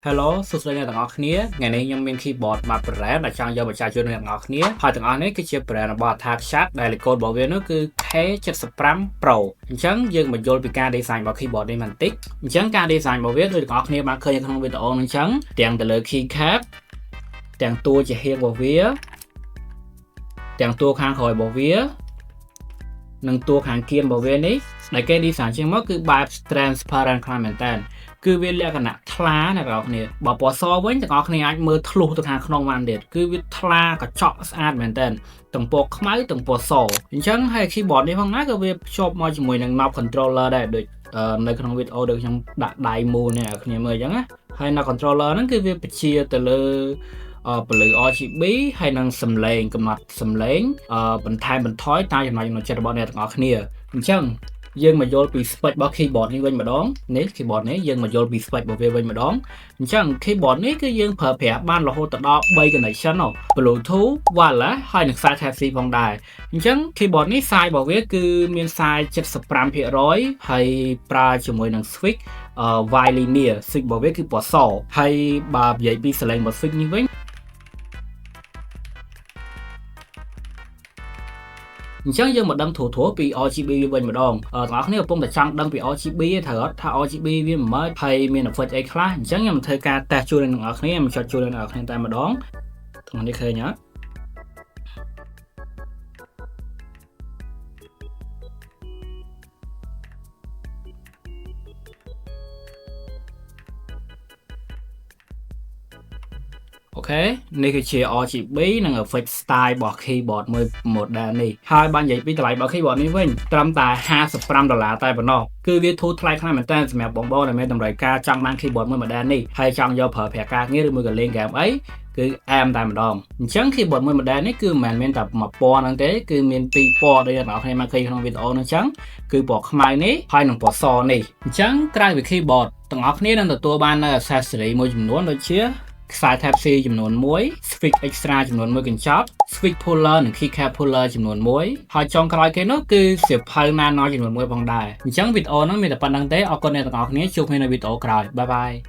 Hello សួស្តីអ្នកទាំងអស់គ្នាថ្ងៃនេះខ្ញុំមាន keyboard មួយ brand ដែលចង់យកមកចែកជូនអ្នកទាំងអស់គ្នាហើយទាំងអស់នេះគឺជា brand របស់ Attack ដែល code របស់វានោះគឺ K75 Pro អញ្ចឹងយើងមកយល់ពីការ design របស់ keyboard នេះបន្តិចអញ្ចឹងការ design របស់វាដូចទាំងអស់គ្នាបានឃើញនៅក្នុងវីដេអូនេះអញ្ចឹងទាំងទៅលើ keycap ទាំងតួជាហៀងរបស់វាទាំងតួខាងក្រោយរបស់វានិងតួខាងគៀនរបស់វានេះដែលគេ design ជាងមកគឺបែប transparent ខ្លាំងមែនតើគឺវាលក្ខណៈថ្លាអ្នកទាំងអស់គ្នាបើពណ៌សវិញទាំងអស់គ្នាអាចមើលធ្លុះទៅខាងក្នុងបានទៀតគឺវាថ្លាកញ្ចក់ស្អាតមែនតើទាំងពណ៌ខ្មៅទាំងពណ៌សអញ្ចឹងហើយ keyboard នេះផងណាក៏វាភ្ជាប់មកជាមួយនឹង knob controller ដែរដូចនៅក្នុងវីដេអូដូចខ្ញុំដាក់ដៃមូលអ្នកគ្នាមើលអញ្ចឹងណាហើយ knob controller ហ្នឹងគឺវាបញ្ជាទៅលើពលឺ RGB ហើយនឹងសំឡេងកំណត់សំឡេងបន្ថែមបន្ថយតាមចំណុចចិត្តរបស់អ្នកទាំងអស់គ្នាអញ្ចឹងយើងមកយល់ពី spec របស់ keyboard នេះវិញម្ដងនេះ keyboard នេះយើងមកយល់ពី spec របស់វាវិញម្ដងអញ្ចឹង keyboard នេះគឺយើងប្រើប្រាស់បានរហូតដល់3 connection Bluetooth wireless ហើយនិងខ្សែ Type C ផងដែរអញ្ចឹង keyboard នេះ size របស់វាគឺមាន size 75% ហើយប្រើជាមួយនឹង switch wide linear switch របស់វាគឺពណ៌សហើយបើនិយាយពីសលេងរបស់ switch នេះវិញអញ្ចឹងយើងមកដឹងធូរពី RGB វិញម្ដងបងប្អូនគ្នាកំពុងតែចង់ដឹងពី RGB ទេត្រូវអត់ថា RGB វាមិនមើលហើយមាន effect អីខ្លះអញ្ចឹងខ្ញុំធ្វើការ test ជួយនឹងអ្នកគ្នាខ្ញុំចុចជួយនឹងអ្នកគ្នាតែម្ដងថ្ងៃនេះឃើញអត់អូខេនេះគឺជា RGB និង effect style របស់ keyboard មួយ model នេះហើយបាននិយាយពីតម្លៃរបស់ keyboard នេះវិញត្រឹមតែ$55តែប៉ុណ្ណោះគឺវាធូរថ្លៃខ្លាំងមែនតើសម្រាប់បងប្អូនដែលមានតម្រូវការចង់បាន keyboard មួយ model នេះហើយចង់យកប្រើប្រាស់ការងារឬមួយក៏លេង game អីគឺអែមតែម្ដងអញ្ចឹង keyboard មួយ model នេះគឺមិនមែនមានតែមួយពណ៌ហ្នឹងទេគឺមានពីរពណ៌ដូចអ្នកនរគ្នាមកឃើញក្នុងវីដេអូនោះអញ្ចឹងគឺពណ៌ខ្មៅនេះហើយនិងពណ៌សនេះអញ្ចឹងក្រៅពី keyboard ទាំងអស់គ្នានឹងទទួលបាននៅ accessory មួយចំនួនដូចជាខ្សែ Type C ចំនួន1 switch extra ចំនួន1កញ្ចប់ switch puller និង keycap puller ចំនួន1ហើយចុងក្រោយគេនោះគឺសៀវភៅ nano ចំនួន1ផងដែរអញ្ចឹងវីដេអូហ្នឹងមានតែប៉ុណ្្នឹងទេអរគុណអ្នកទាំងអស់គ្នាជួបគ្នានៅវីដេអូក្រោយបាយបាយ